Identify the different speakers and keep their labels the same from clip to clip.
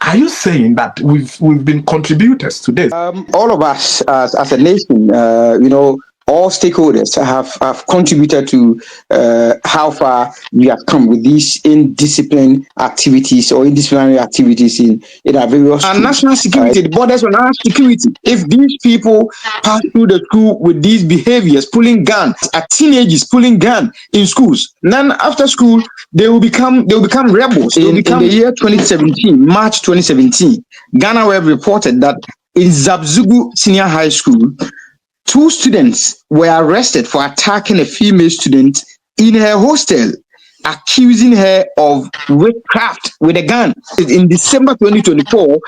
Speaker 1: Are you saying that we've been contributors to this?
Speaker 2: All of us as a nation, all stakeholders have contributed to how far we have come with these indisciplined activities or indisciplinary activities in our various schools. And national security, the borders on our security. If these people pass through the school with these behaviors, pulling guns, at teenagers pulling gun in schools, then after school they will become rebels. In the year 2017, March 2017, Ghana Web reported that in Zabzugu Senior High School, two students were arrested for attacking a female student in her hostel, accusing her of witchcraft with a gun. In December 2024,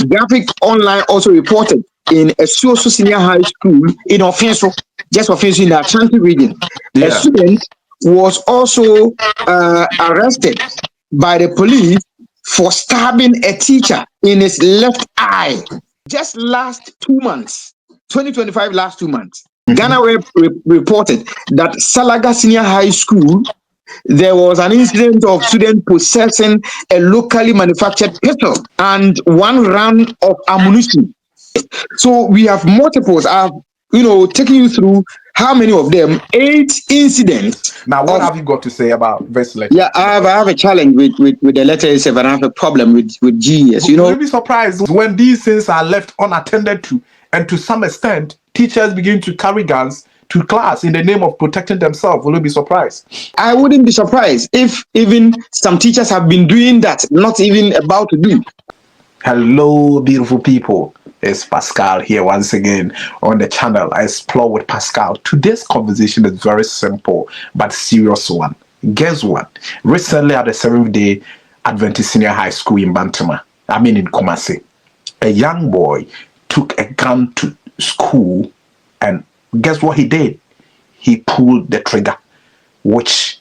Speaker 2: Graphic Online also reported in a Soso Senior High School in Offenso, just Offenso in the Ashanti region. A student was also arrested by the police for stabbing a teacher in his left eye. Just last 2 months, 2025, last 2 months, Ghana Web reported that Salaga Senior High School, there was an incident of students possessing a locally manufactured pistol and one round of ammunition. So we have multiples. I've taking you through how many of them? 8 incidents.
Speaker 1: Now, what have you got to say about this letter?
Speaker 2: Yeah, I have a challenge with the letter itself, and I have a problem with GES.
Speaker 1: You'll be surprised when these things are left unattended to, and to some extent, teachers begin to carry guns to class in the name of protecting themselves. Will you be surprised?
Speaker 2: I wouldn't be surprised if even some teachers have been doing that, not even about to do.
Speaker 1: Hello, beautiful people. It's Pascal here once again on the channel. I explore with Pascal. Today's conversation is very simple but serious one. Guess what? Recently at the 7th-day Adventist Senior High School in Bantama, in Kumasi, a young boy took a gun to school, and guess what he did? He pulled the trigger, which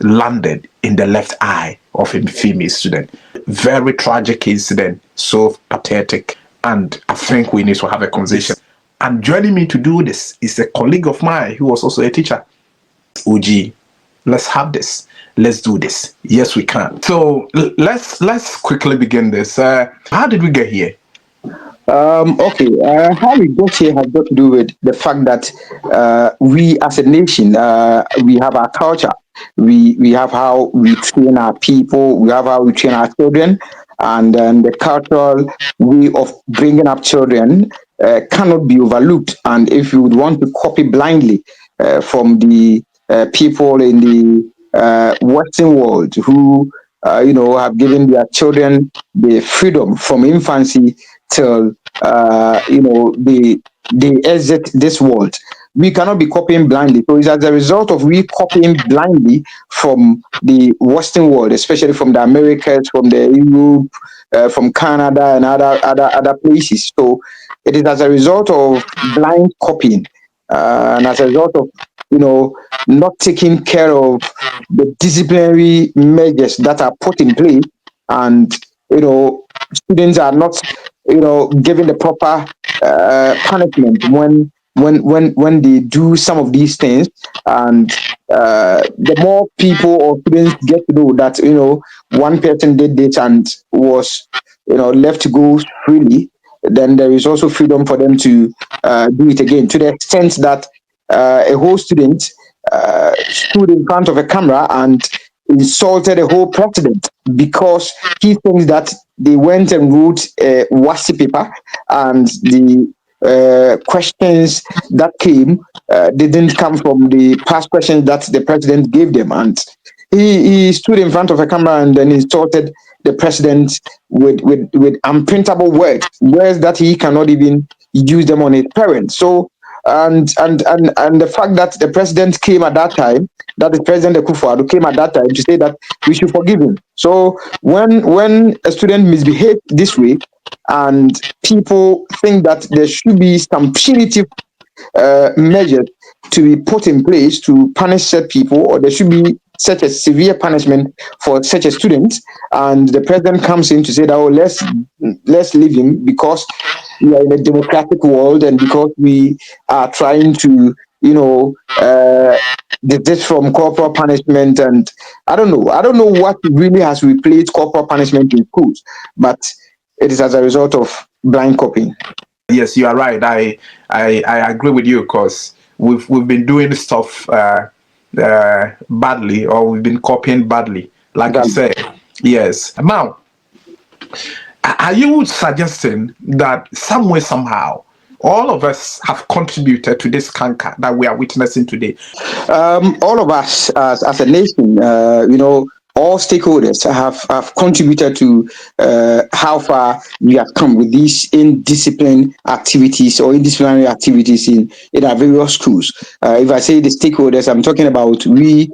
Speaker 1: landed in the left eye of a female student. Very tragic incident, so pathetic, and I think we need to have a conversation. And joining me to do this is a colleague of mine who was also a teacher, OGEE. Let's have this. Let's do this. Yes, we can. So let's quickly begin this. How did we get here?
Speaker 2: Okay, how we got here has got to do with the fact that we as a nation, we have our culture, we have how we train our people, we have how we train our children, and the cultural way of bringing up children cannot be overlooked. And if you would want to copy blindly from the people in the Western world who have given their children the freedom from infancy till they exit this world, we cannot be copying blindly. So it's as a result of we copying blindly from the Western world, especially from the Americas, from the Europe, from Canada and other places. So it is as a result of blind copying, and as a result of not taking care of the disciplinary measures that are put in place, and students are not given the proper punishment when they do some of these things. And the more people or students get to know that one person did this and was left to go freely, then there is also freedom for them to do it again, to the extent that a whole student stood in front of a camera and insulted a whole president because he thinks that they went and wrote a WASI paper, and the questions that came didn't come from the past questions that the president gave them. And he stood in front of a camera and then insulted the president with unprintable words that he cannot even use them on his parents. So and the fact that the president came at that time, that the President Akufo-Addo came at that time to say that we should forgive him. So when a student misbehaves this way, and people think that there should be some punitive measures to be put in place to punish such people, or there should be such a severe punishment for such a student, and the president comes in to say that, oh, let's leave him because we are in a democratic world and because we are trying to this from corporal punishment. And I don't know what really has replaced corporal punishment in schools, but it is as a result of blind copying.
Speaker 1: Yes, you are right. I agree with you because we've been doing stuff badly, or we've been copying badly, like you
Speaker 2: Value.
Speaker 1: said. Yes. Now, are you suggesting that some way, somehow, all of us have contributed to this canker that we are witnessing today?
Speaker 2: All of us as a nation, all stakeholders have contributed to how far we have come with these indisciplined activities or indisciplinary activities in our various schools. If I say the stakeholders, I'm talking about we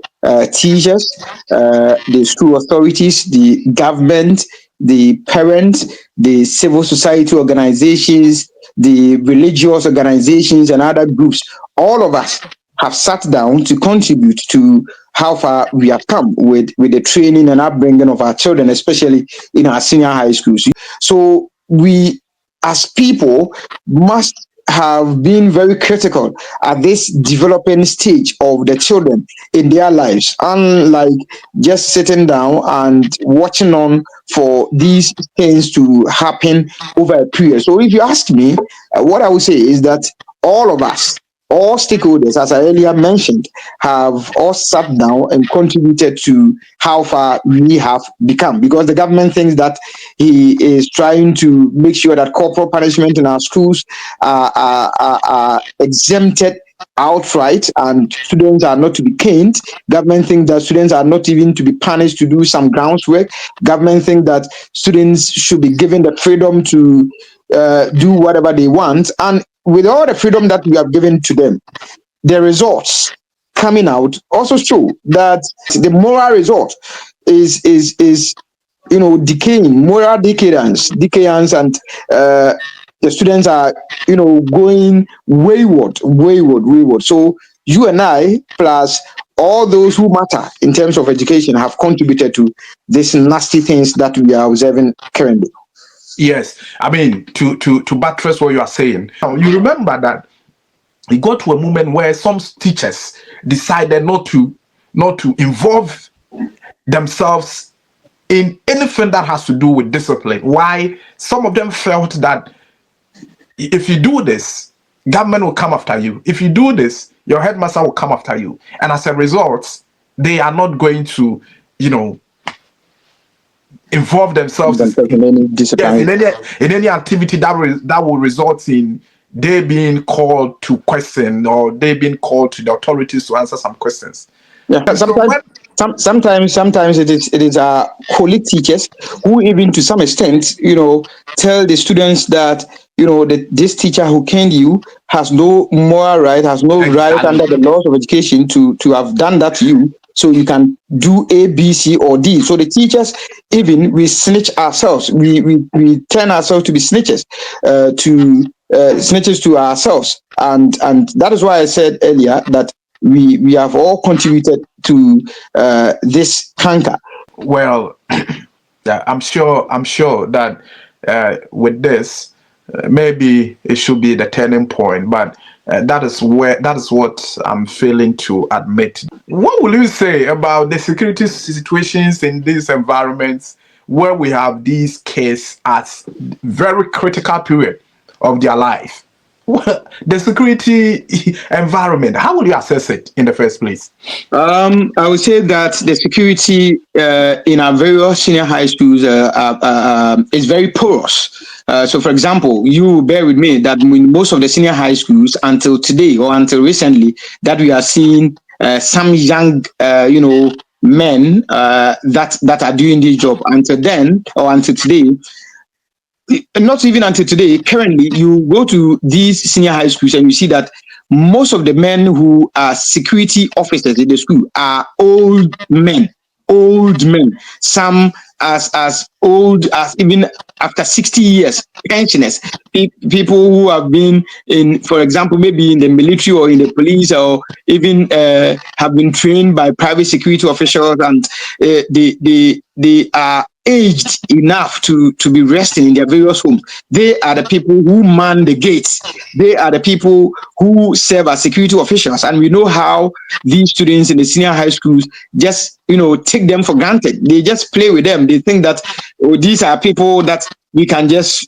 Speaker 2: teachers, the school authorities, the government, the parents, the civil society organizations, the religious organizations, and other groups. All of us have sat down to contribute to how far we have come with the training and upbringing of our children, especially in our senior high schools. So we, as people, must have been very critical at this developing stage of the children in their lives, unlike just sitting down and watching on for these things to happen over a period. So if you ask me, what I would say is that all of us, all stakeholders, as I earlier mentioned, have all sat down and contributed to how far we have become. Because the government thinks that he is trying to make sure that corporal punishment in our schools are exempted outright and students are not to be caned. Government think that students are not even to be punished to do some grounds work. Government think that students should be given the freedom to do whatever they want. And with all the freedom that we have given to them, the results coming out also show that the moral result is decaying, moral decadence, and the students are going wayward. So you and I, plus all those who matter in terms of education, have contributed to these nasty things that we are observing currently.
Speaker 1: Yes, I mean, to buttress what you are saying. Now, you remember that it got to a moment where some teachers decided not to involve themselves in anything that has to do with discipline. Why? Some of them felt that if you do this, government will come after you. If you do this, your headmaster will come after you. And as a result, they are not going to, involve themselves
Speaker 2: In any
Speaker 1: yes,
Speaker 2: discipline.
Speaker 1: in any activity that will result in they being called to question, or they being called to the authorities to answer some questions.
Speaker 2: Yeah,
Speaker 1: So
Speaker 2: sometimes,
Speaker 1: when
Speaker 2: sometimes it is our colleague teachers who, even to some extent, tell the students that this teacher who caned you has no moral right, has no right
Speaker 1: exactly,
Speaker 2: under the laws of education to have done that to you. So you can do A, B, C, or D. So the teachers, even we snitch ourselves. We turn ourselves to be snitches, to snitches to ourselves, and that is why I said earlier that we have all contributed to this canker.
Speaker 1: well, yeah, I'm sure that with this, maybe it should be the turning point, but that is what I'm failing to admit. What will you say about the security situations in these environments where we have these kids at very critical period of their life? Well, the security environment, how will you assess it in the first place?
Speaker 2: I would say that the security in our various senior high schools is very porous. So, for example, you bear with me that in most of the senior high schools, until today or until recently, that we are seeing some young, men that are doing this job. Until then, or until today, not even until today, currently, you go to these senior high schools and you see that most of the men who are security officers in the school are old men. Some as old as even after 60 years, pensioners, people who have been in, for example, maybe in the military or in the police, or even have been trained by private security officials, and they are aged enough to be resting in their various homes. They are the people who man the gates. They are the people who serve as security officials. And we know how these students in the senior high schools just take them for granted. They just play with them. They think that these are people that we can just,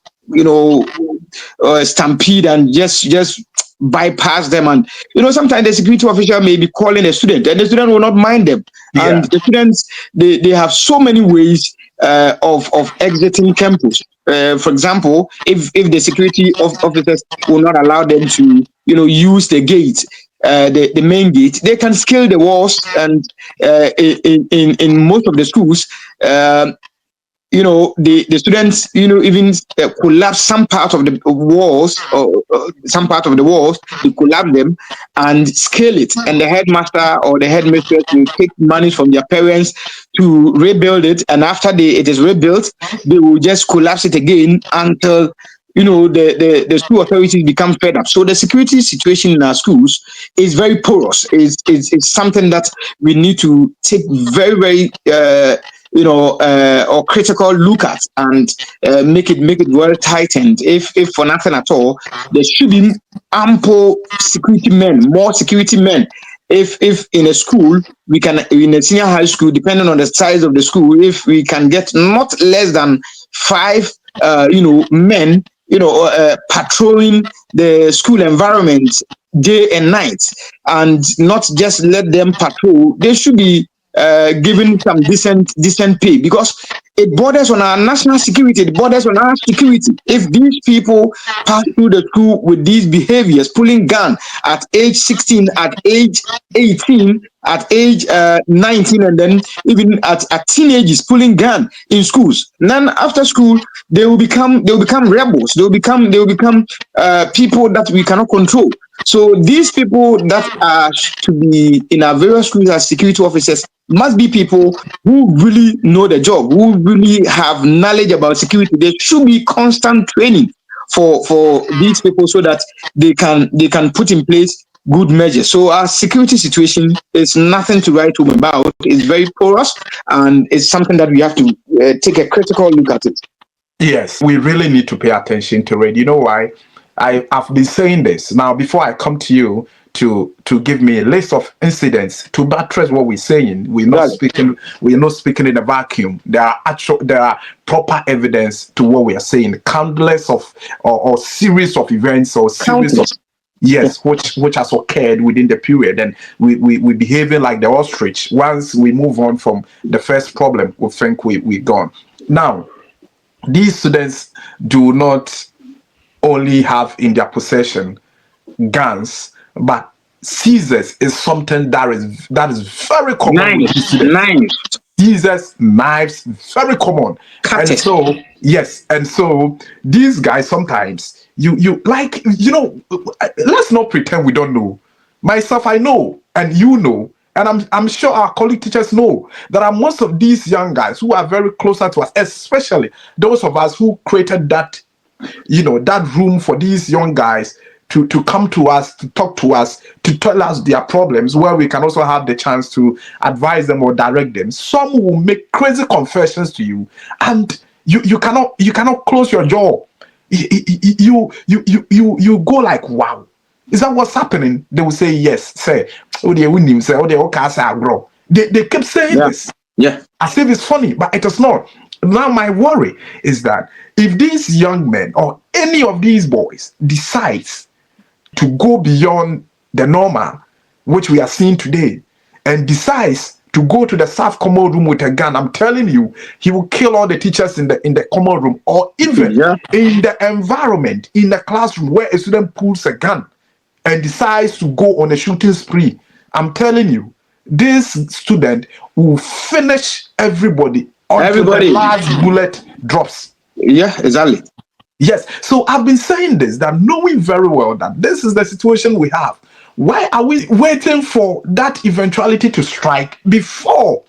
Speaker 2: stampede and just bypass them. And sometimes the security officer may be calling a student, and the student will not mind them. And
Speaker 1: Yeah.
Speaker 2: the students, they have so many ways of exiting campus. For example, if the security officers will not allow them to use the gate, the main gate, they can scale the walls. And in most of the schools, the students even collapse some part of the walls, or some part of the walls, they collapse them and scale it, and the headmaster or the headmistress will take money from their parents to rebuild it. And after it is rebuilt, they will just collapse it again until the school authorities become fed up. So the security situation in our schools is very porous. It's something that we need to take very, very or critical look at, and make it well tightened. If for nothing at all, there should be ample security men, more security men. If in a school, we can, in a senior high school, depending on the size of the school, if we can get not less than five men patrolling the school environment day and night, and not just let them patrol, they should be given some decent pay, because it borders on our national security, it borders on our security. If these people pass through the school with these behaviors, pulling gun at age 16, at age 18, at age 19, and then even at teenagers pulling gun in schools, then after school they will become rebels. They will become people that we cannot control. So these people that are to be in our various schools as security officers must be people who really know the job, who really have knowledge about security. There should be constant training for these people, so that they can put in place good measures. So our security situation is nothing to write home about. It's very porous, and it's something that we have to take a critical look at it.
Speaker 1: Yes, we really need to pay attention to it. You know why? I've been saying this now. Before I come to you to give me a list of incidents to buttress what we're saying,
Speaker 2: Right.
Speaker 1: we're not speaking in a vacuum. There are proper evidence to what we are saying. Countless of or series of events, or series of,
Speaker 2: Countless. Yeah.
Speaker 1: yes, which has occurred within the period, and we behaving like the ostrich. Once we move on from the first problem, we think we're gone. Now, these students do not only have in their possession guns, but seizures is something that is very common with these
Speaker 2: Knives,
Speaker 1: students.
Speaker 2: knives,
Speaker 1: Seizures, knives, very common. And
Speaker 2: cutters.
Speaker 1: so, yes, and so these guys sometimes, you like, let's not pretend we don't know. Myself, I know, and you know, and I'm sure our colleague teachers know, that are most of these young guys who are very closer to us, especially those of us who created that room for these young guys to come to us, to talk to us, to tell us their problems, where we can also have the chance to advise them or direct them. Some will make crazy confessions to you, and you cannot close your jaw. You go like, wow, is that what's happening? They will say yes. Say, oh, they win him. Say, oh, they okay, say, bro. They keep saying
Speaker 2: Yeah.
Speaker 1: this
Speaker 2: Yeah.
Speaker 1: as if it's funny, but it is not. Now, my worry is that if these young men or any of these boys decides to go beyond the normal, which we are seeing today, and decides to go to the staff common room with a gun, I'm telling you, he will kill all the teachers in the common room, or even
Speaker 2: Yeah.
Speaker 1: in the environment, in the classroom where a student pulls a gun and decides to go on a shooting spree. I'm telling you, this student will finish everybody until the
Speaker 2: Everybody.
Speaker 1: last bullet drops.
Speaker 2: Yeah. Exactly.
Speaker 1: Yes, so I've been saying this, that knowing very well that this is the situation we have. Why are we waiting for that eventuality to strike before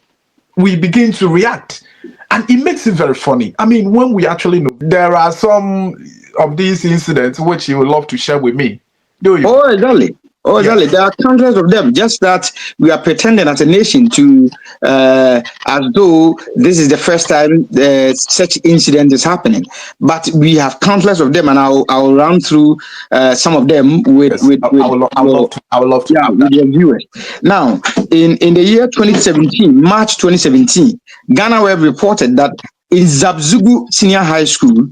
Speaker 1: we begin to react? And it makes it very funny. I mean, when we actually know, there are some of these incidents which you would love to share with me. Do you?
Speaker 2: Oh, exactly. Oh, exactly.
Speaker 1: Yes.
Speaker 2: There are countless of them. Just that we are pretending as a nation to, as though this is the first time such incident is happening. But we have countless of them, and I'll run through some of them with
Speaker 1: Yes.
Speaker 2: with with
Speaker 1: I would love
Speaker 2: your,
Speaker 1: to. I would love to
Speaker 2: yeah,
Speaker 1: do
Speaker 2: with
Speaker 1: that.
Speaker 2: your viewers. Now, in the year 2017, March 2017, Ghana Web reported that in Zabzugu Senior High School,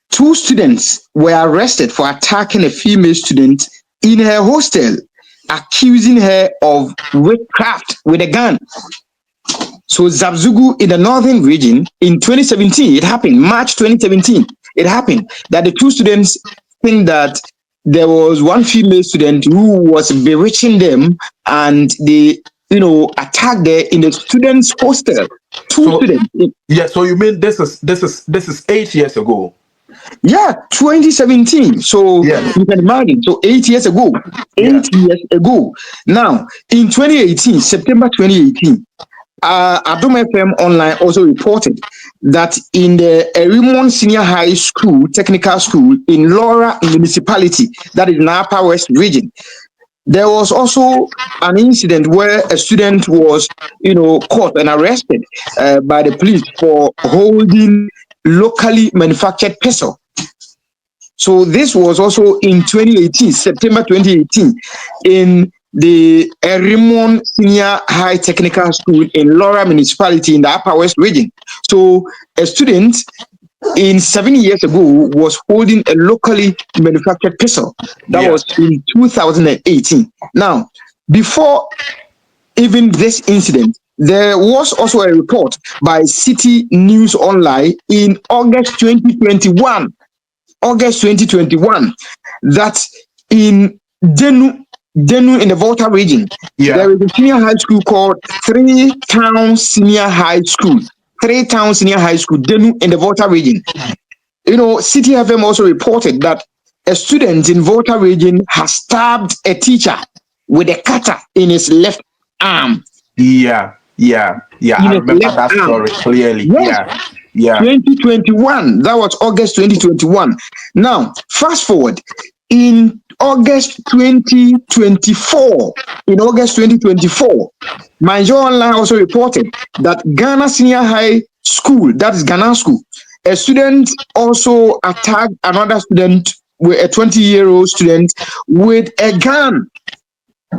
Speaker 2: two students were arrested for attacking a female student in her hostel, accusing her of witchcraft with a gun. So Zabzugu in the northern region in 2017, it happened, March 2017, it happened that the two students think that there was one female student who was bewitching them and they, attacked her in the students' hostel. Two
Speaker 1: So
Speaker 2: students.
Speaker 1: yeah, so you mean this is 8 years ago?
Speaker 2: Yeah, 2017. So
Speaker 1: Yeah,
Speaker 2: you can imagine. So 8 years ago.
Speaker 1: yeah,
Speaker 2: 8 years ago. Now, in 2018, September 2018, Adom FM Online also reported that in the Erimon Senior High School, Technical School in Laura Municipality, that is in Upper West Region, there was also an incident where a student was, caught and arrested by the police for holding locally manufactured pistol. So this was also in 2018, September 2018, in the Erimon Senior High Technical School in Laura Municipality in the Upper West Region. So a student in 7 years ago was holding a locally manufactured pistol. That was in 2018. Now, before even this incident, there was also a report by City News Online in August 2021. August 2021, that in Denu in the Volta region, there is a senior high school called Three Town Senior High School. Three Town Senior High School, Denu in the Volta region. City FM also reported that a student in Volta region has stabbed a teacher with a cutter in his left arm.
Speaker 1: Yeah. I remember that story clearly.
Speaker 2: Yes.
Speaker 1: Yeah.
Speaker 2: 2021. That was August 2021. Now, fast forward in August 2024. In August 2024, Manjo Online also reported that Ghana Senior High School, that is Ghana School, a student also attacked another student, with a 20-year-old student, with a gun.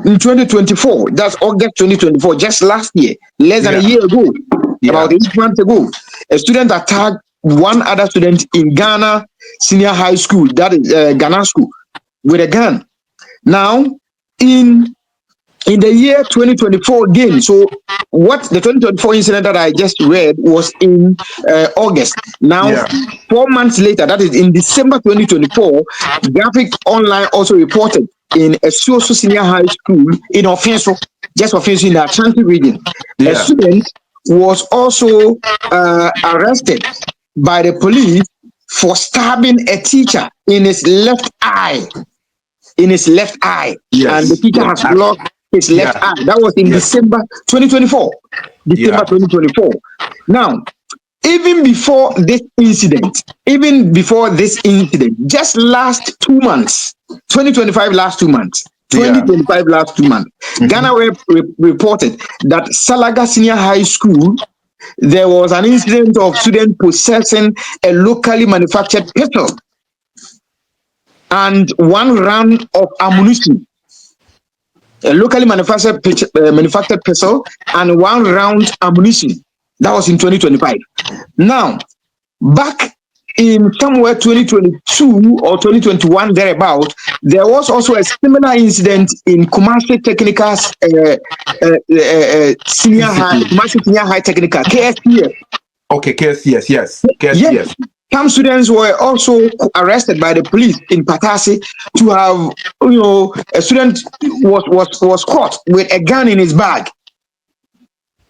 Speaker 2: In 2024, that's August 2024, just last year, less than a year ago, about 8 months ago, a student attacked one other student in Ghana Senior High School, that is Ghana School, with a gun. Now, in the year 2024 again, so what the 2024 incident that I just read was in August. Now, 4 months later, that is in December 2024, Graphic Online also reported in a Soso Senior High School in Offenso, just Offenso in the Ashanti region. A student was also arrested by the police for stabbing a teacher in his left eye. And the teacher has lost his left eye. That was in December 2024. December 2024. Now, even before this incident, just last 2 months, 2025 last 2 months, Ghana Web reported that Salaga Senior High School, there was an incident of students possessing a locally manufactured pistol and one round of ammunition. A locally manufactured pistol and one round ammunition. That was in 2025. Now, back in somewhere 2022 or 2021 thereabout, there was also a similar incident in Kumasi Technical Senior High Technical, KSTS.
Speaker 1: Okay, KSTS, yes. KSTS.
Speaker 2: Some students were also arrested by the police in Patasi to have, a student was caught with a gun in his bag.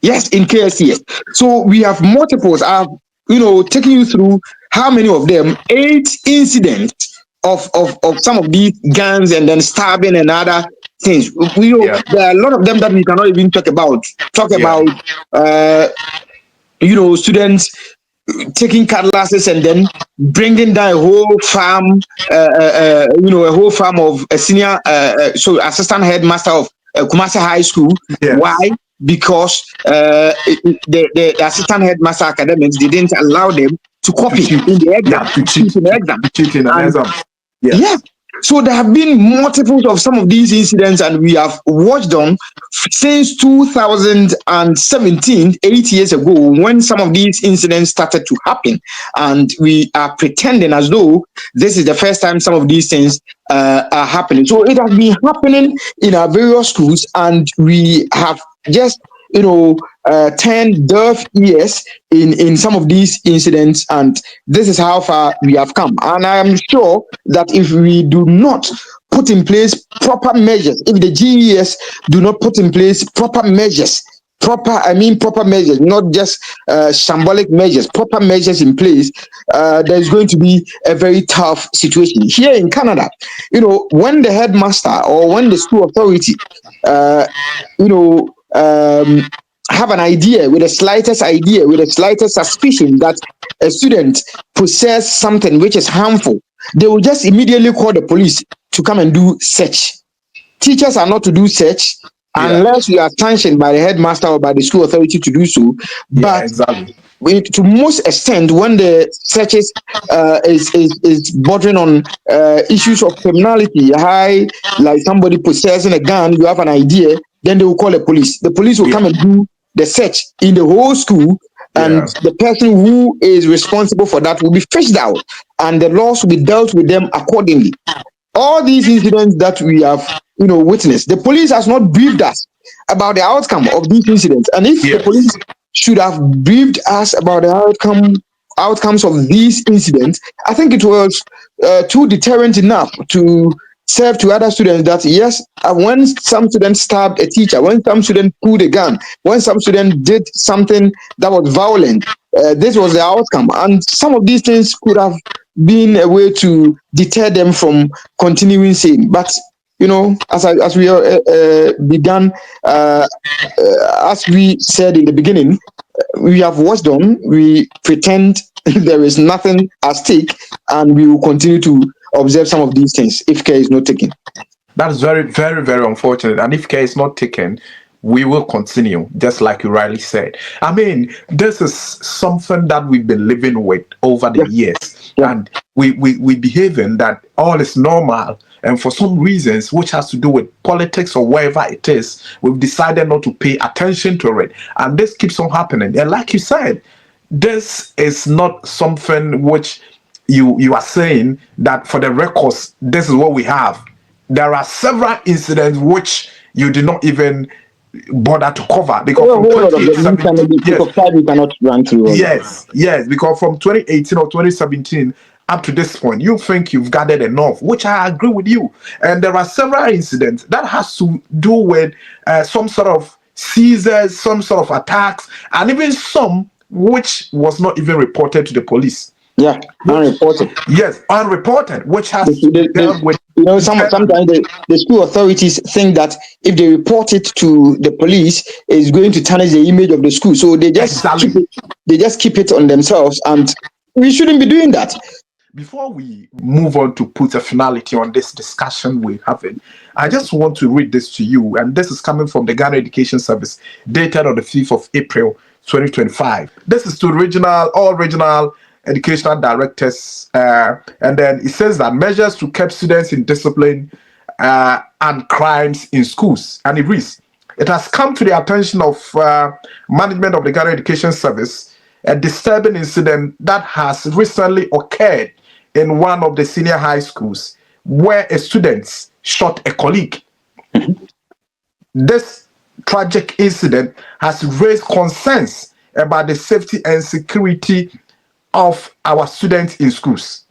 Speaker 2: Yes, in KSTS. So we have multiples. I've, taking you through how many of them, 8 incidents of some of these guns and then stabbing and other things. There are a lot of them that we cannot even talk about. Students taking cutlasses and then bringing down a whole farm, a whole farm of a senior, assistant headmaster of Kumasi High School. Yes. Why? Because the assistant headmaster academics didn't allow them to copy in the exam.
Speaker 1: To cheat in the exam.
Speaker 2: Yeah. So there have been multiples of some of these incidents, and we have watched them since 2017, 8 years ago, when some of these incidents started to happen. And we are pretending as though this is the first time some of these things are happening. So it has been happening in our various schools, and we have just turn deaf ears in some of these incidents, and this is how far we have come. And I am sure that if we do not put in place proper measures, if the GES do not put in place proper measures, proper measures, not just symbolic measures, proper measures in place, there's going to be a very tough situation. Here in Canada, when the headmaster or when the school authority, uh, you know, have an idea, with the slightest idea, with the slightest suspicion that a student possess something which is harmful, they will just immediately call the police to come and do search. Teachers are not to do search
Speaker 1: Yeah,
Speaker 2: unless you are sanctioned by the headmaster or by the school authority to do so.
Speaker 1: yeah,
Speaker 2: But
Speaker 1: exactly.
Speaker 2: to most extent, when the searches is bordering on issues of criminality, high, like somebody possessing a gun, you have an idea, then they will call the police. The police will
Speaker 1: Yeah,
Speaker 2: come and do the search in the whole school, and
Speaker 1: yeah.
Speaker 2: the person who is responsible for that will be fished out, and the laws will be dealt with them accordingly. All these incidents that we have witnessed, the police has not briefed us about the outcome of these incidents. And if the
Speaker 1: Yes.
Speaker 2: police should have briefed us about the outcomes of these incidents, I think it was too deterrent enough to serve to other students that yes, when some students stabbed a teacher, when some student pulled a gun, when some student did something that was violent, this was the outcome. And some of these things could have been a way to deter them from continuing same. But as we began, as we said in the beginning, we have watched on. We pretend there is nothing at stake, and we will continue to observe some of these things if care is not taken.
Speaker 1: That is very, very, very unfortunate. And if care is not taken, we will continue, just like you rightly said. I mean, this is something that we've been living with over the
Speaker 2: Yeah,
Speaker 1: years.
Speaker 2: yeah,
Speaker 1: And we behaving that all is normal. And for some reasons, which has to do with politics or whatever it is, we've decided not to pay attention to it. And this keeps on happening. And like you said, this is not something which you are saying that for the records, this is what we have. There are several incidents which you did not even bother to cover
Speaker 2: there
Speaker 1: because
Speaker 2: are a
Speaker 1: from
Speaker 2: whole lot of them. We cannot,
Speaker 1: 2017,
Speaker 2: because
Speaker 1: yes,
Speaker 2: of time, we cannot run through all of them.
Speaker 1: yes, because from 2018 or 2017 up to this point, you think you've gathered enough, which I agree with you. And there are several incidents that has to do with some sort of seizures, some sort of attacks, and even some which was not even reported to the police.
Speaker 2: Yeah,
Speaker 1: Which,
Speaker 2: unreported.
Speaker 1: yes, unreported, which
Speaker 2: They,
Speaker 1: has to
Speaker 2: they,
Speaker 1: be
Speaker 2: they,
Speaker 1: dealt with internally.
Speaker 2: sometimes the school authorities think that if they report it to the police, it's going to tarnish the image of the school. So
Speaker 1: Exactly.
Speaker 2: they just keep it on themselves, and we shouldn't be doing that.
Speaker 1: Before we move on to put a finality on this discussion we're having, I just want to read this to you. And this is coming from the Ghana Education Service, dated on the 5th of April, 2025. This is to all regional educational directors. And then it says that measures to keep students in discipline and crimes in schools. And it reads, it has come to the attention of management of the Ghana Education Service a disturbing incident that has recently occurred in one of the senior high schools where a student shot a colleague. This tragic incident has raised concerns about the safety and security of our students in schools.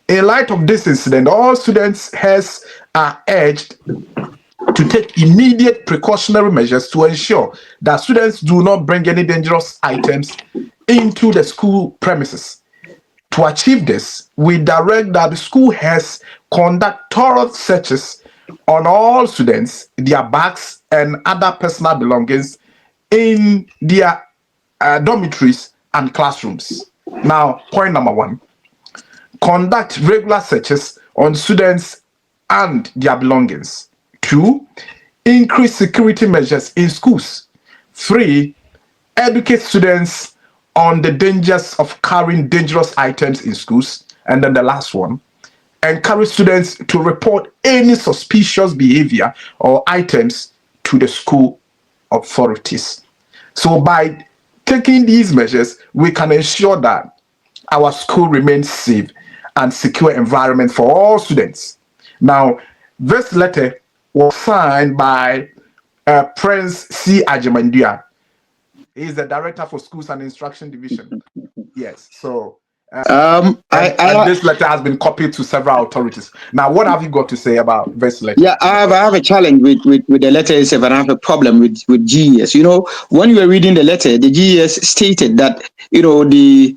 Speaker 1: In light of this incident, all students are urged to take immediate precautionary measures to ensure that students do not bring any dangerous items into the school premises. To achieve this, we direct that the school has conduct thorough searches on all students, their bags, and other personal belongings in their dormitories and classrooms. Now, point number one, conduct regular searches on students and their belongings. Two, increase security measures in schools. Three, educate students on the dangers of carrying dangerous items in schools. And then the last one, encourage students to report any suspicious behavior or items to the school authorities. So by taking these measures, we can ensure that our school remains safe and secure environment for all students. Now, this letter was signed by Prince C. Ajimandua. He is the director for schools and instruction division. Yes, so and this letter has been copied to several authorities. Now, what have you got to say about this letter?
Speaker 2: Yeah, I have a challenge with the letter itself, and I have a problem with GES. When you were reading the letter, the GES stated that the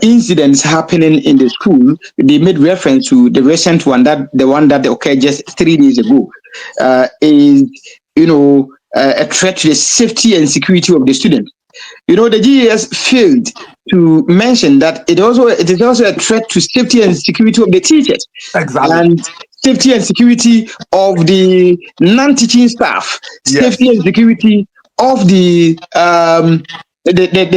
Speaker 2: incidents happening in the school, they made reference to the recent one, that the one that occurred just 3 days ago, is a threat to the safety and security of the students. The GES failed to mention that it is also a threat to safety and security of the teachers.
Speaker 1: Exactly.
Speaker 2: And safety and security of the non-teaching staff,
Speaker 1: Yes.
Speaker 2: Safety and security of the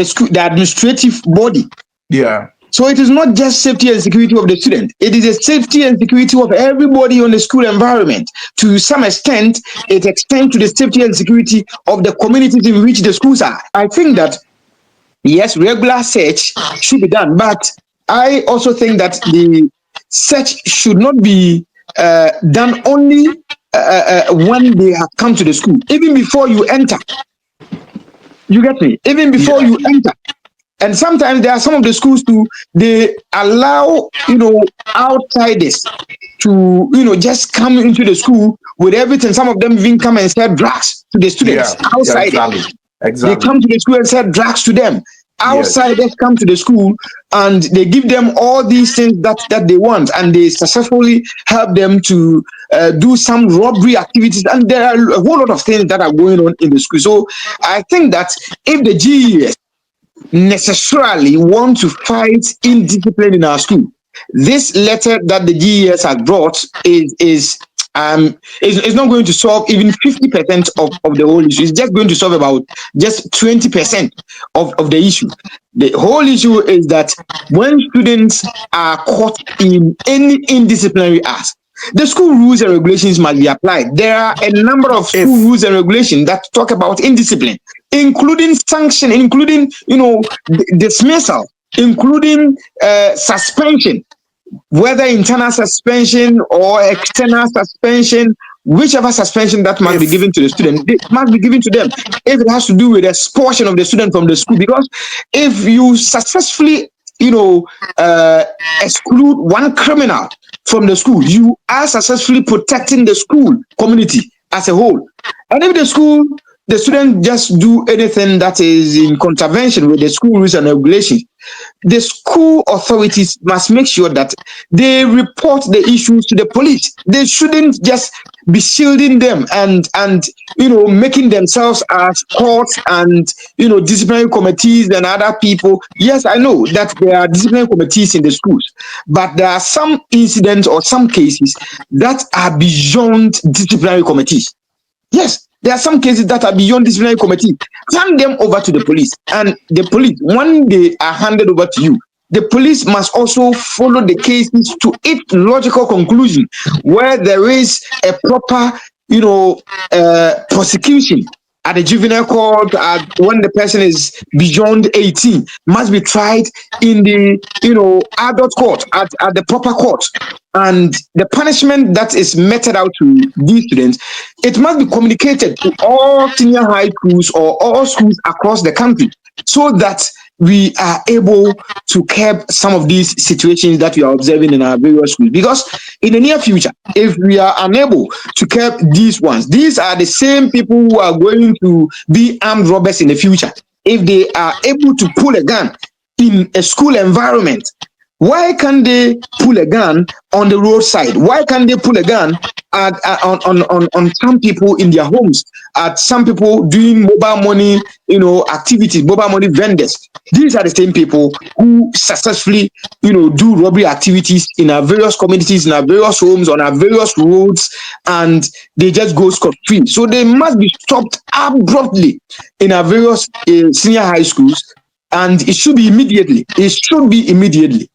Speaker 2: school, the administrative body.
Speaker 1: Yeah.
Speaker 2: So it is not just safety and security of the student. It is a safety and security of everybody on the school environment. To some extent, it extends to the safety and security of the communities in which the schools are. I think that, yes, regular search should be done, but I also think that the search should not be done only when they have come to the school. Even before you enter. You get me? Even before you enter. And sometimes there are some of the schools too, they allow, outsiders to, just come into the school with everything. Some of them even come and sell drugs to the students. Outsiders.
Speaker 1: Exactly.
Speaker 2: They come to the school and sell drugs to them. Outsiders come to the school and they give them all these things that they want, and they successfully help them to do some robbery activities. And there are a whole lot of things that are going on in the school. So I think that if the GES necessarily want to fight indiscipline in our school, this letter that the GES has brought is not going to solve even 50% of the whole issue. It's just going to solve about just 20% of the issue. The whole issue is that when students are caught in any indisciplinary act, the school rules and regulations must be applied. There are a number of school rules and regulations that talk about indiscipline, including sanction, including dismissal, including suspension, whether internal suspension or external suspension. Whichever suspension that must be given to the student, it must be given to them if it has to do with expulsion of the student from the school. Because if you successfully exclude one criminal from the school, you are successfully protecting the school community as a whole. And if the student just do anything that is in contravention with the school rules and regulations, the school authorities must make sure that they report the issues to the police. They shouldn't just be shielding them and making themselves as courts and disciplinary committees and other people. Yes, I know that there are disciplinary committees in the schools, but there are some incidents or some cases that are beyond disciplinary committees. Yes, there are some cases that are beyond disciplinary committee. Hand them over to the police. And the police, when they are handed over to you, the police must also follow the cases to its logical conclusion, where there is a proper, prosecution at the juvenile court. When the person is beyond 18, must be tried in the adult court at the proper court. And the punishment that is meted out to these students, it must be communicated to all senior high schools or all schools across the country, so that we are able to curb some of these situations that we are observing in our various schools. Because in the near future, if we are unable to curb these ones, these are the same people who are going to be armed robbers in the future. If they are able to pull a gun in a school environment, why can't they pull a gun on the roadside? Why can't they pull a gun on some people in their homes, at some people doing mobile money, activities, mobile money vendors? These are the same people who successfully, do robbery activities in our various communities, in our various homes, on our various roads, and they just go scot-free. So they must be stopped abruptly in our various senior high schools, and it should be immediately. It should be immediately.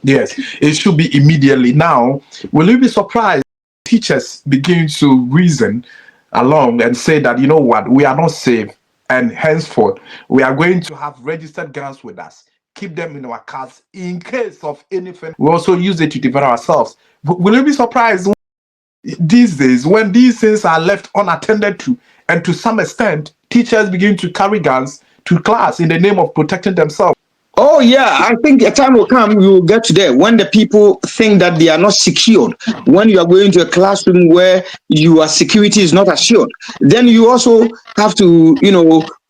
Speaker 1: Yes, it should be immediately. Now, will you be surprised? Teachers begin to reason along and say that, you know what, we are not safe, and henceforth we are going to have registered guns with us, keep them in our cars in case of anything. We also use it to defend ourselves. Will you be surprised these days when these things are left unattended to, and to some extent teachers begin to carry guns to class in the name of protecting themselves?
Speaker 2: Oh yeah, I think a time will come you will get to there when the people think that they are not secured. When you are going to a classroom where your security is not assured, then you also have to,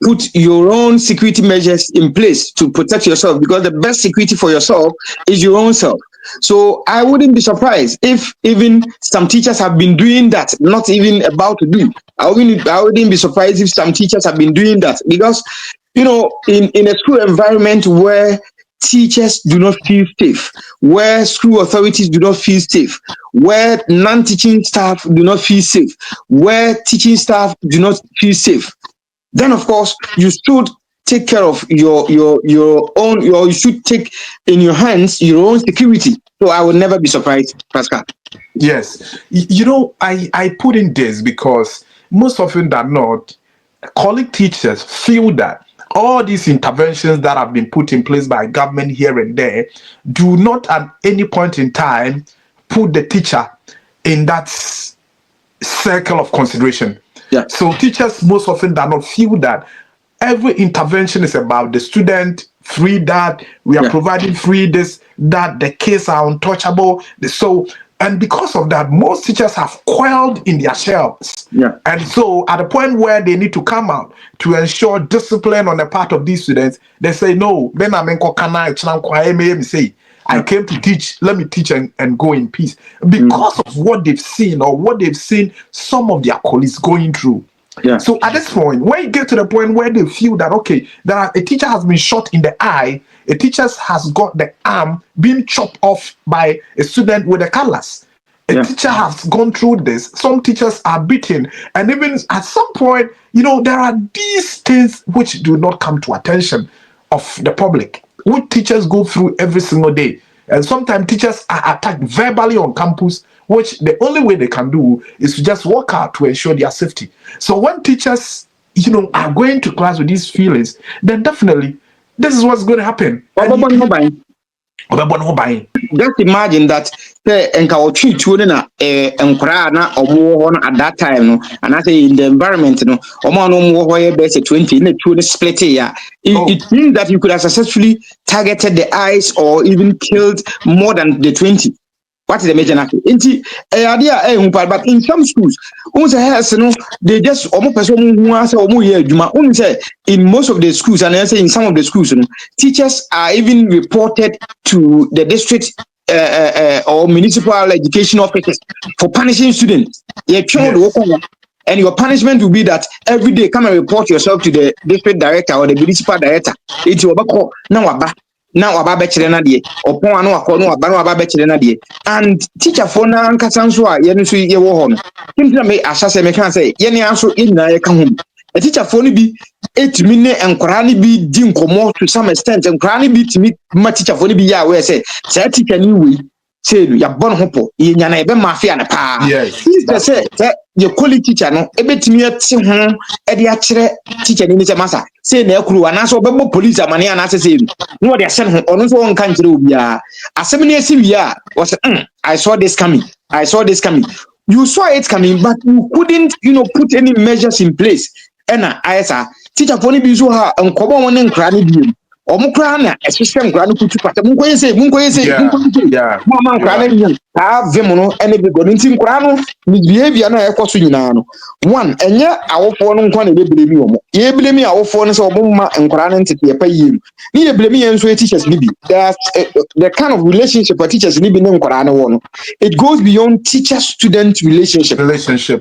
Speaker 2: put your own security measures in place to protect yourself because the best security for yourself is your own self. So I wouldn't be surprised if even some teachers have been doing that, not even about to do. I wouldn't be surprised if some teachers have been doing that because in a school environment where teachers do not feel safe, where school authorities do not feel safe, where non-teaching staff do not feel safe, where teaching staff do not feel safe, then of course you should take care of your own, you should take in your hands your own security. So I will never be surprised, Pascal.
Speaker 1: Yes, I put in this because most often than not, colleague teachers feel that all these interventions that have been put in place by government here and there do not at any point in time put the teacher in that circle of consideration.
Speaker 2: Yeah.
Speaker 1: So teachers most often than not feel that every intervention is about the student, free that, we are providing free this, that, the kids are untouchable. So, and because of that, most teachers have coiled in their shells.
Speaker 2: Yeah.
Speaker 1: And so at the point where they need to come out to ensure discipline on the part of these students, they say, no, then I'm say, I came to teach. Let me teach and go in peace. Because of what they've seen or what they've seen some of their colleagues going through.
Speaker 2: Yeah.
Speaker 1: So at this point, when you get to the point where they feel that, okay, a teacher has been shot in the eye, a teacher has got the arm being chopped off by a student with a cutlass. A teacher has gone through this. Some teachers are beaten. And even at some point, there are these things which do not come to attention of the public, which teachers go through every single day. And sometimes teachers are attacked verbally on campus, which the only way they can do is to just walk out to ensure their safety. So when teachers, are going to class with these feelings, then definitely this is what's going to happen.
Speaker 2: Just imagine that nka otwe tuo na nkora na omo ho no at that time no, and I say in the environment no omo no mo ho ye best 20 na tuo no split ya. It means that you could have successfully targeted the eyes or even killed more than the 20. What is the major nature? But in some schools, they just in most of the schools, and I say in some of the schools, teachers are even reported to the district or municipal education officers for punishing students. And your punishment will be that every day come and report yourself to the district director or the municipal director. It's your now waba bɛkyerɛ na deɛ ɔpɔn ano akɔ no waba no waba bɛkyerɛ na deɛ, and teacher for na nkasa nso a yɛn nso yɛwɔ hɔ no kimtina me ahyɛ sɛ meka sɛ yɛn aso yɛnyinaa yɛka ho. A teacher for no bi etimi ne nkwaraa no bi di nkɔmɔ to some extent, nkwaraa no bi timi ma teacher for no bi yɛ aware sɛ saa teacher ni wei say no yɛbɔ no ho pɔ yɛnya na yɛbɛ mafia ne paa. Sɛ your colleague teacher no ebetimi ate ho de akyerɛ teacher ni sɛ masa say na akuru anaso obɛbɔ police amane anaso say no wɔde ahyɛ no ɔno nso wɔnka nkyerɛ obiara asɛm ne asi wie a wɔsɛ I saw this coming, you saw it coming, but you couldn't put any measures in place. Ɛna ayesa teacher for no bi so ha nkɔbɔ wɔn ne nkra ne bi omo kra na ɛhyehyɛ nkra no kutu pata munkoye say mama nkra na yin vim no ene bi go nti nkra no ni behavior na ɛkɔ so nyinaa no one enye awofo no nkwa na bebree mi omo ye blemi awofo no sɛ omo ma nkra no ntete ɛpa yie ni ye blemi yen so teachers ni bi the kind of relationship for teachers ni bi ne nkra no wo no, it goes beyond teacher student relationship.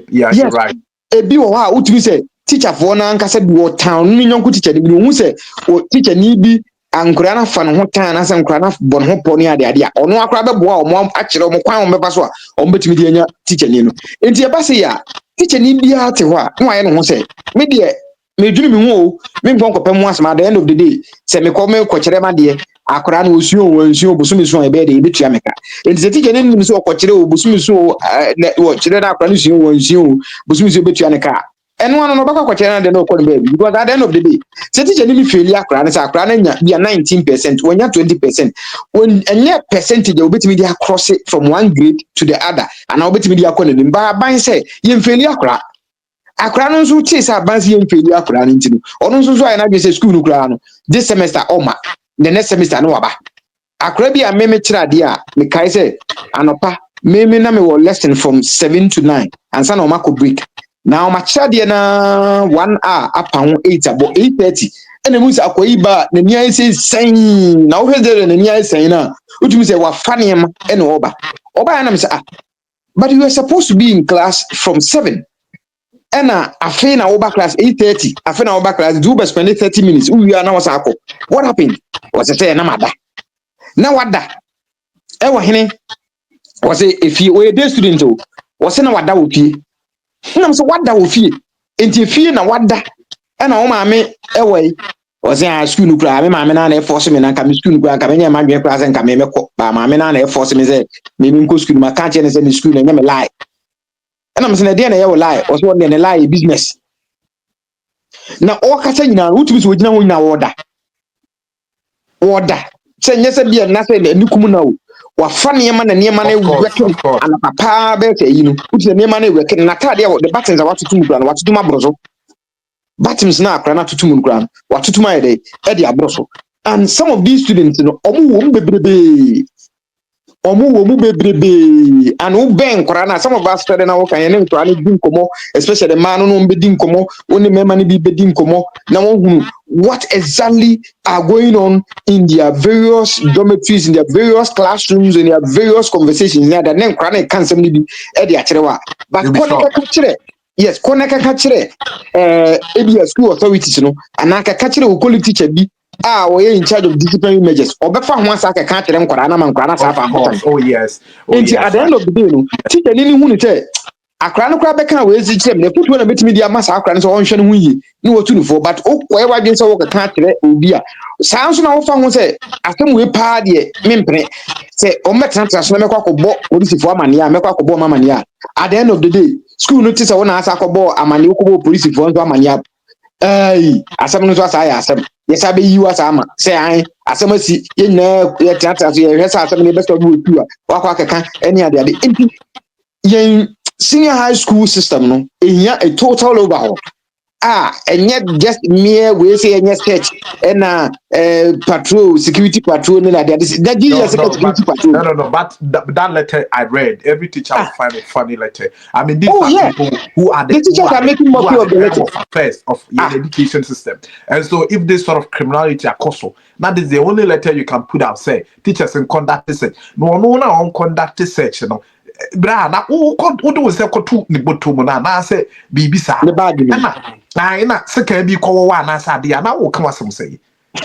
Speaker 1: Yes. You're right.
Speaker 2: Ebi wo ha utumi sɛ teacher for na nkasa bi wo town ni nyonko teacher bi hu sɛ o teacher ni bi ankura na fa no ho tan na sɛ nkura na bɔ no ho pɔ ne ade a ɔno akora bɛboa ɔmo akyerɛ ɔmo kwan ɔmo bɛfa so a ɔmo betumi de anya teacher ni no. Enti eba sɛ ya teacher ni bi a te hɔ a no ayɛ no ho sɛ me de me dwunu me ho o me nkɔ nkɔpɛ mu asɛm at the end of the day sɛ me kɔ kyerɛ ma de akora no osuo wonsuo bosumi so ebe de betua meka enti se teacher nim so okokire o bosumi so wo kire na akora no suo wonsuo bosumi so betua ne ka eno ano no baka kokire na de no okọ baby because at the end of the day se teacher nim fail akora na sa akora na nya bia 19% wonya 20% when enye percentage obetimi dey cross it from one grade to the other and obetimi dey akọ na nim ba ban say ye fail akora no nso tie sa ban say ye fail akora no ntino ono nso so aye na say school no kura no this semester oma the next semester no waba akora bi a meme kira de a me kai say anopa meme na me wo lesson from 7 to 9 and sana o mako break now ma kira de na 1 hour apa ho 8 abo 8:30 ene mu sa akoyi ba na nia say sen na wo hwede na nia sen na utumi say wa fa ne ma ene oba na me say but you were supposed to be in class from 7 ena afi na oba class 8:30 afi na oba class do be spend 30 minutes we are now sako what happened was it na mada na wada e wo hene was it if you were day student o was na wada wo fie na so wada wo fie enti fie na wada ena wo maame e wo yi was in school no kra me maame na na force me na ka me school no kra ka me nya ma dwen kra se nka me mekọ ba maame na na force me say me nko school ma ka che ne say ni school na nya me lie ena me say na dey na ye wo lie was one na lie business na o kasa nyina utumi so gina ho nyina woda se nyese bia na se ni kumu na o wa fa ne ma na ne ma na weke ana papa be se yi no uti ne ma na weke na tade the buttons are watutu mu kra na watutu mabroso buttons na akra na tutu mu kra watutu ma yede e de abroso and some of these students no omu wo bebrebe and who ben kora some of us study na wo kan ye ne to ani din komo especially the man no be din komo oni mema ni be din komo na wo hunu what exactly are going on in their various dormitories in their various classrooms in their various conversations na that nem kora na kan sem ni bi e de akere wa but koneka ka kire yes koneka ka kire ABS school authorities no anaka ka kire o quality teacher bi we in charge of disciplinary measures obefa ho asa ka kire nkora na man nkora na sa fa
Speaker 1: oh yes
Speaker 2: at the end of the day no teacher ni hu ni say akra no kra beka we ezi kire me putu na betimi dia masa akra no so onhwe no hu yi ni wotu no fo but okwa e wadwen say wo ka kire obi a saa nso na wo fa ho say asem we pa de mempene say o metra tra so na mekwa kobo polisi fo amane a mekwa kobo amane a at the end of the day school no tisa wo na asa kobo amane kobo polisi fo nso amane a asem no so asa ya asem yesa be yi wasa ama say an asem asi ye na ye teatra so ye hwesa asem ne best of you tu a wakwa keka eni ade yen senior high school system no ehia a total overhaul enye just mere we say enye sketch na patrol security patrol na that security patrol
Speaker 1: no but that letter I read every teacher will find a funny letter. I mean these are people who are the
Speaker 2: teachers are making mockery of the letter
Speaker 1: of affairs of the education system, and so if this sort of criminality are causal, that is the only letter you can put out say teachers in conduct research no na on conduct research no bra na wo do say kotu ni botomu na say bibi sa na sika bi ko wa na sa de na wo kan wasem say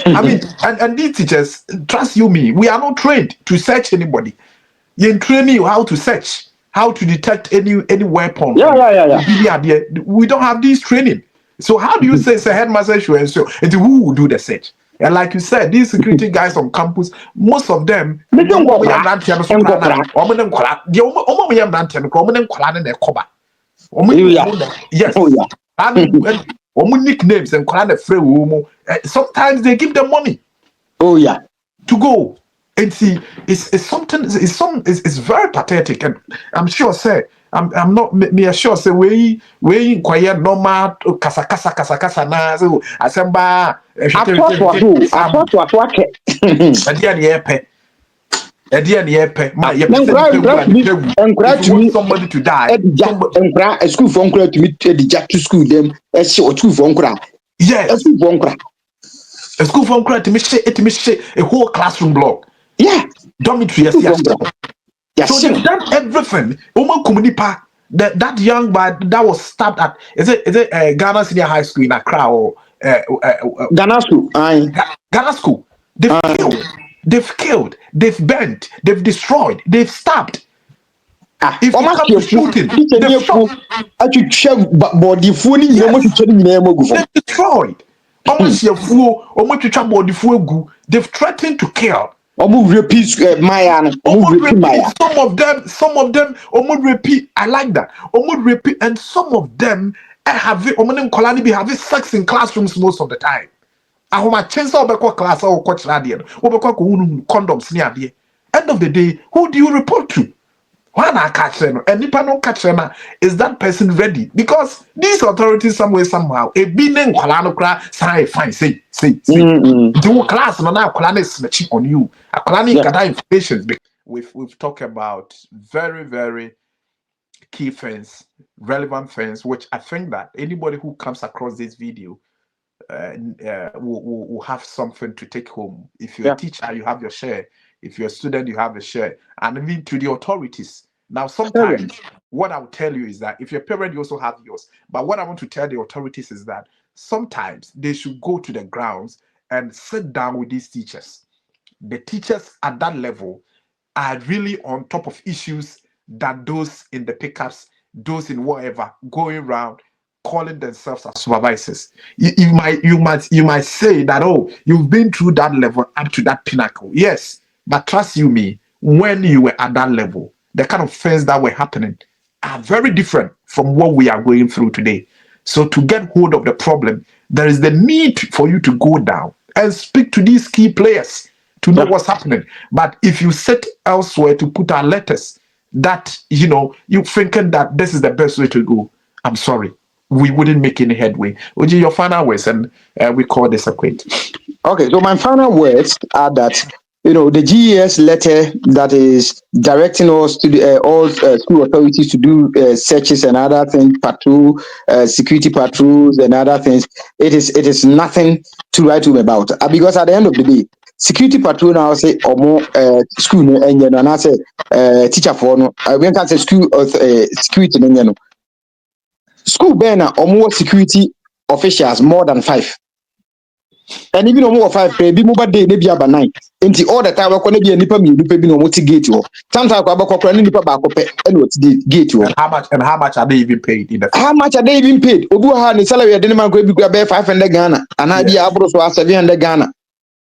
Speaker 1: I mean and these teachers trust you me we are not trained to search anybody. You train you how to search, how to detect any weapon. We don't have this training. So how do you say headmaster should ensure and who will do the search? And like you said, these security guys on campus, most of them, nicknames and sometimes they give them money. To go and see. It's something. It's very pathetic, and I'm sure. Say I'm not me sure. Say we quiet normal kasa na so asemba. Somebody to die.
Speaker 2: A school for to meet to school them. A school for
Speaker 1: yes. A school for to me a whole classroom block. Dormitory. Yes. So they've done everything. That young boy that was stabbed at is it Ghana Senior High School in Accra or
Speaker 2: Ghana School.
Speaker 1: Ghana School. They've killed, they've burnt, they've destroyed, they've stabbed. If you come to shooting, they've shot. They've destroyed. Almost your fool, almost to trouble the fool. They've threatened to kill.
Speaker 2: Almost repeat Maya.
Speaker 1: Almost repeat. Some of them almost repeat. I like that. Almost repeat, and some of them have it. Almost be having sex in classrooms most of the time. I have my chance to be class or coach radio. Or be condoms near the end of the day. Who do you report to? Why not catch them? And if I don't catch them, is that person ready? Because these authorities, somewhere, somehow, a binen kwalano kra say fine, say. Do class no now kwalano is snatching on you. A kwalano gather information. We've talked about very, very key things, relevant things, which I think that anybody who comes across this video will have something to take home. If you're a teacher, you have your share. If you're a student, you have a share. And even to the authorities. Now, sometimes what I will tell you is that if you're a parent, you also have yours. But what I want to tell the authorities is that sometimes they should go to the grounds and sit down with these teachers. The teachers at that level are really on top of issues that those in the pickups, those in whatever, going around calling themselves as supervisors. You might say that, oh, you've been through that level up to that pinnacle. Yes, but trust you me, when you were at that level, the kind of things that were happening are very different from what we are going through today. So to get hold of the problem, there is the need for you to go down and speak to these key players to know what's happening. But if you sit elsewhere to put our letters that, you thinking that this is the best way to go, I'm sorry, we wouldn't make any headway. OGEE, your final words, and we call this a quit.
Speaker 2: Okay, so my final words are that the GES letter that is directing us to all school authorities to do searches and other things, patrol, security patrols and other things. It is nothing to write home about, because at the end of the day, security patrol now say or more school and I say teacher for no. We can say school security no. School banner or more security officials more than 5. And even more 5 be mobile day maybe about 9. Into all the time we're be a nipa me nipa be no gate or sometimes I go nipa back up and what's the gate or
Speaker 1: how much are they even paid in the
Speaker 2: how much are they even paid? Obu ha ni salary at the man go be 500 Ghana and I be able to 700 Ghana.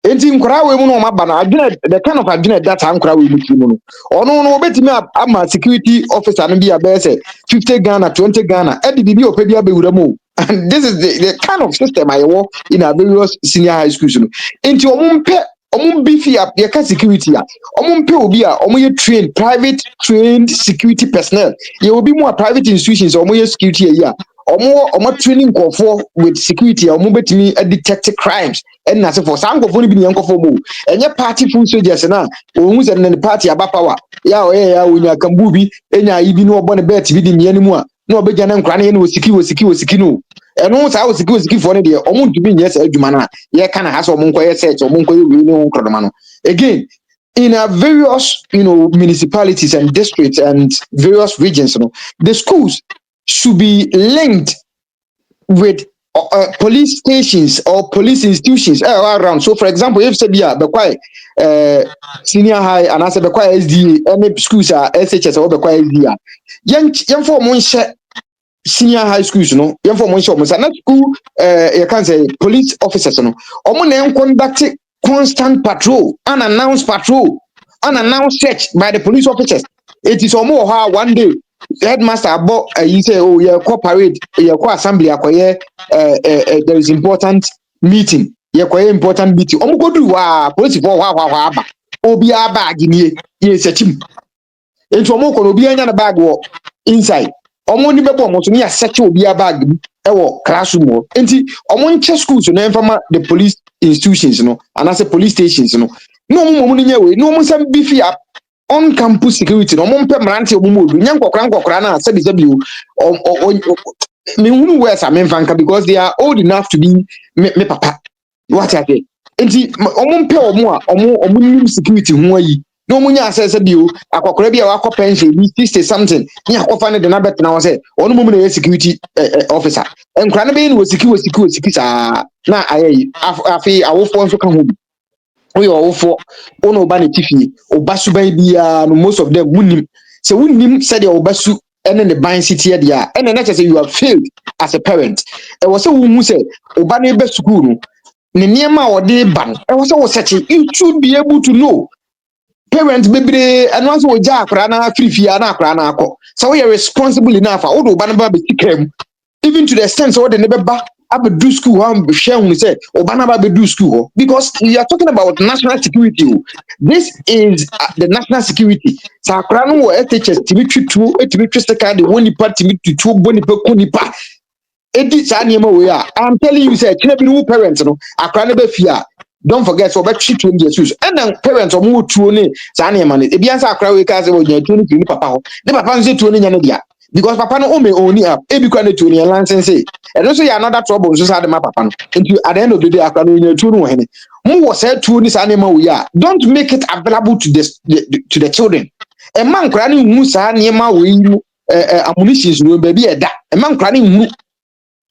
Speaker 2: Enti nkora we mu no ma ba na adwene the kind of adwene that nkora we mu ti mu no ono no obetimi ama security officer no bi abe say 50 Ghana 20 Ghana e di bibi opedi abewura mu. And this is the kind of system I work in our various senior high schools no. Enti omumpe beefy up the security a omumpe obi a omoye trained private trained security personnel ye obi mu a private institutions omoye security here omo training for with security omo betimi detect crimes and na say for some go ni bi nyan for mo enye party full soldiers na ohun say na party aba power ya oye ya onya kambu bi enya ibi no obo ne bet bi di miani mu a na obegya na nkra na ye no osiki no eno sa osiki for ne de omo ntumi nye say adwuma na ye kana ha so omo nkoye search omo nkoye wi ne nkrodoma no again in our various municipalities and districts and various regions the schools should be linked with police stations or police institutions around. So, for example, if Sabia Bequai senior high and I said Bequai SDA, any schools are SHS or Bequai SDA, young for one senior high schools, young for one shop, not school, you can say police officers, Omun conducting constant patrol, unannounced search by the police officers. It is almost how one day headmaster about you say, oh yeah, parade, yeah, assembly, there is important meeting, yeah, important meeting. Go do police for obi bag in search him. Into obi anya na bag inside. Ni bebo mo to search obi bag classroom. Enti nche schools no informa the police institutions and as a police stations no mo ni nyewe no mo sam beefy up on campus security no mo mpe mrante omo odu nya nkokra na sabi o me hunu where some fanka because they are old enough to be me papa what are they enti omo mpe omo nim security ho ayi no mo nya asese bio akokra bia wa pension bi 60 something nya akofa ne de na bet na wo say ono mo na security officer enkra na be ni wo siki sa na ayi afi awofo nso ka ho bi we awofo ono ba ne tifie obasu ban bia no most of them munim se wunim said obasu and then the bind city there, and then say you have failed as a parent. It was a woman who said, Obane be school, ne niema or de ban. It was so such you should be able to know. Parents baby and once we jack rana free fee na krana ko. So we are responsible enough. All the banaba be sikem. Even to the extent so they never back up do school how share we say Obanaba be do school because we are talking about national security. This is the national security. Sakrano wo etches timi two etimi twist card the one part timi two boni pe kunipa. Edi sa niema we are. I'm telling you say kina bi no parents no akrana be fia. Don't forget so bet treat when Jesus and then parents omo tuo ne sa niema ne ebi ansa akra we ka say wo nya tuo ni papa ho. Ne papa nse tuo ne nya ne dia. Because papa no ome oni up e bi kwa ne tuo ne license say and also ya another trouble so say my papa no into at the end of the day akra no nya tuo no hene mo wo say tuo ni sa niema we are don't make it available to to the children e man kra ne hu sa niema we mu ammunitions no baby e da e man kra ne hu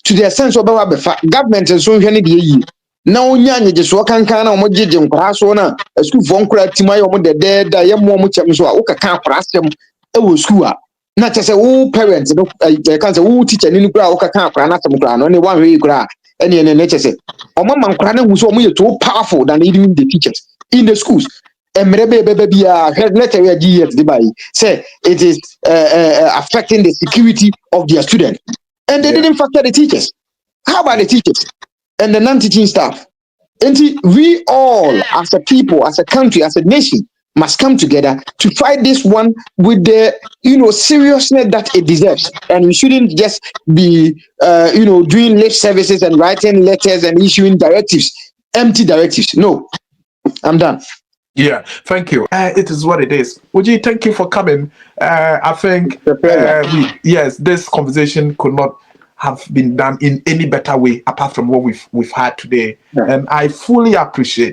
Speaker 2: to the sense of our government and so hene de yi na onya nyeje so kankan na omo jeje nkra so na school for nkra timai omo de da ye mo chem so a wo kaka akra asem e wo school a na chese wo parents no kan say wo teacher ni nkra wo kaka akra na asem nkra no ne wan hwe nkra ene ne chese omo man nkra na hu so omo ye too powerful than even the teachers in the schools emre be bia letter we GES the by say it is affecting the security of their students and they didn't factor the teachers. How about the teachers and the non-teaching staff? And we all, as a people, as a country, as a nation, must come together to fight this one with the seriousness that it deserves. And we shouldn't just be doing lip services and writing letters and issuing directives, empty directives. No, I'm done.
Speaker 1: Yeah, thank you. It is what it is. OGEE, thank you for coming. I think yes, this conversation could not have been done in any better way apart from what we've had today, and I fully appreciate